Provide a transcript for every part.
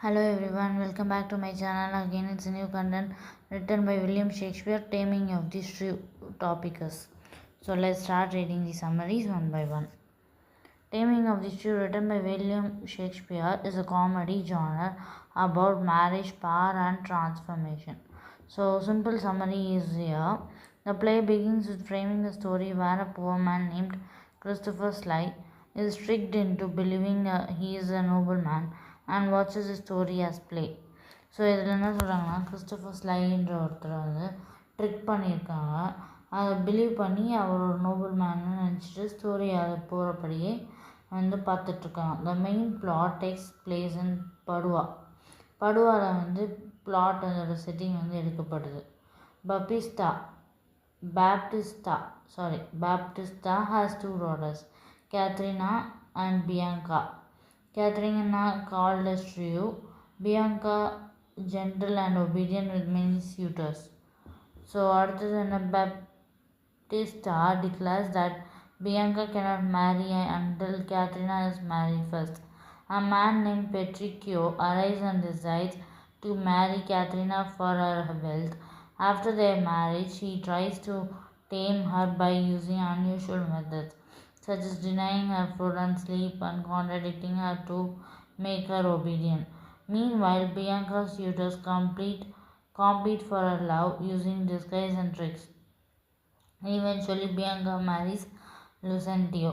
Hello everyone, welcome back to my channel. Again, it's a new content written by William Shakespeare, Taming of the Shrew Topicus. So let's start reading the summaries one by one. Taming of the Shrew, written by William Shakespeare, is a comedy genre about marriage, power, and transformation. So simple summary is here. The play begins with framing the story where a poor man named Christopher Sly is tricked into believing he is a nobleman and watches the story as play. So இதில் என்ன சொல்கிறாங்கன்னா, Christopher ஸ்லைன்ற ஒருத்தரை வந்து trick பண்ணியிருக்காங்க. அதை believe பண்ணி அவர் ஒரு Nobel மேன்னு நினச்சிட்டு ஸ்டோரி அது போகிறபடியே வந்து பார்த்துட்ருக்காங்க. The main plot takes place in படுவாவில் வந்து பிளாட் அதோட செட்டிங் வந்து எடுக்கப்படுது. Baptista has two daughters, Katrina and Bianca. Katrina called as Shrew, Bianca gentle and obedient with many suitors. So அடுத்தது Baptista declares that Bianca cannot marry until Katrina is married first. A man named Petruchio arrives and decides to marry Katrina for her wealth. After their marriage, he tries to tame her by using unusual methods, such as denying her food and sleep and contradicting her to make her obedient. Meanwhile, Bianca's suitors compete for her love using disguise and tricks. Eventually, Bianca marries Lucentio.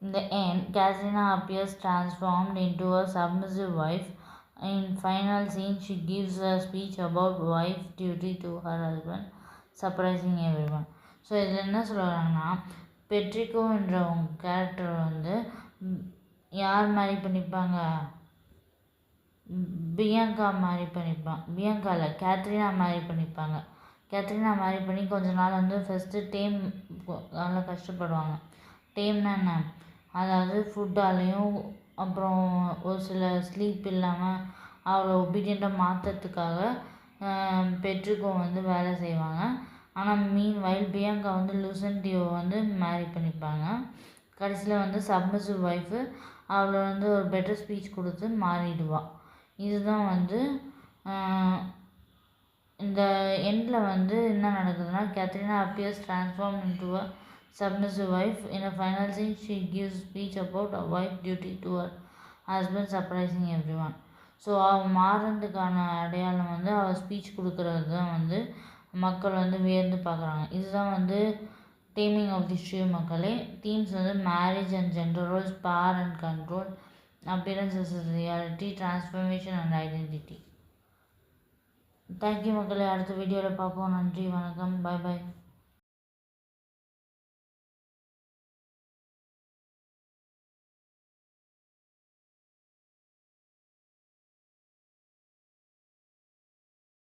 In the end, Katrina appears transformed into a submissive wife. In final scene, she gives a speech about wife duty to her husband, surprising everyone. So இதில் என்ன சொல்கிறாங்கன்னா, பெட்ரிகோன்ற character வந்து யார் மாதிரி பண்ணிப்பாங்க, Katerina மாதிரி பண்ணிப்பாங்க. Katerina மாதிரி பண்ணி கொஞ்ச நாள் வந்து ஃபஸ்ட்டு டேம் நல்லா கஷ்டப்படுவாங்க. டேம்னா என்ன, அதாவது ஃபுட்டாலேயும் அப்புறம் ஒரு சில ஸ்லீப் இல்லாமல் அவளை ஒபீடியண்ட்டாக மாற்றுறதுக்காக பெட்ரிகோ வந்து வேலை செய்வாங்க. ஆனால் மீன்வைல் பியாங்கா வந்து லூசன்டியோ வந்து மேரி பண்ணிப்பாங்க. கடைசியில் வந்து சப்மிசிவ் ஒய்ஃபு அவளை வந்து ஒரு பெட்டர் ஸ்பீச் கொடுத்து மாறிடுவாள். இதுதான் வந்து இந்த எண்டில் வந்து என்ன நடக்குதுன்னா, Katerina appears transform into a submissive wife. In a final scene, she gives speech about a wife duty to her husband, surprising everyone. So அவள் மாறுறதுக்கான அடையாளம் வந்து அவள் ஸ்பீச் கொடுக்கறது தான் வந்து மக்கள் வந்து வியந்து பார்க்குறாங்க. இதுதான் வந்து டேமிங் ஆஃப் தி ஷ்ரீ மக்களே. தீம்ஸ் வந்து marriage and gender Rolle's, power and control, appearances as reality, transformation and identity. Thank you மக்களே. அடுத்த வீடியோவில் பார்ப்போம். நன்றி, வணக்கம், பாய் பாய்.